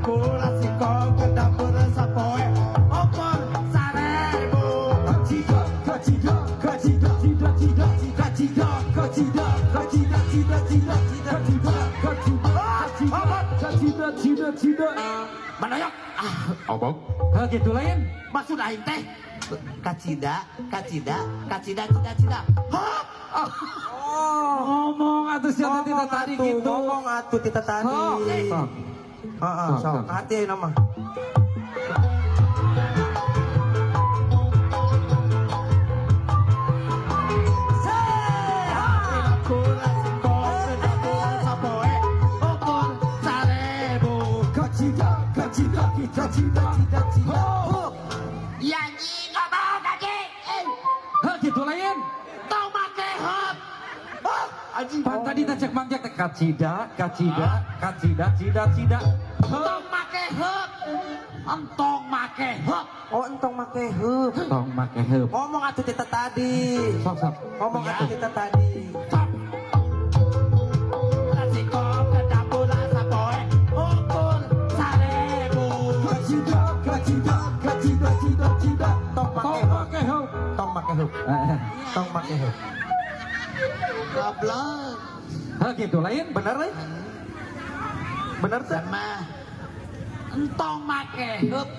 kula singkong ke dapur sapoe opor sarebu kacidak kacidak kacidak cidak cidak kacidak kacidak kacidak cidak cidak cidak cidak kacidak cidak cidak manayok Obok. Gitu lain. maksud aing teh kacida kacida kacida cida cida hop Ngomong atuh sia teh tadi gitu. Ngomong atuh tita tadi. Sok. Heeh, sok. Hati nama. kula singkong ke dapur sapoe opor sarebu kacida kacida kacida cida cida yang ngomong kaki Gitu lain. tong make hop anjing Pan tadi teh cek mangjak teh kacida, kacida, kacida, cida, cida. tong make hop entong make hop Oh, entong make heup. Tong make heup. Ngomong atuh tita tadi. Sok sok. Ngomong atuh tita tadi. top singkong ke dapur sapoe opor sarebu kacida kacida kacida cida cida Tong make Tong heup. make heup. Tong make heup. Tong make heup. goblok Gitu lain. Bener euy? Bener teh? sama entong make heup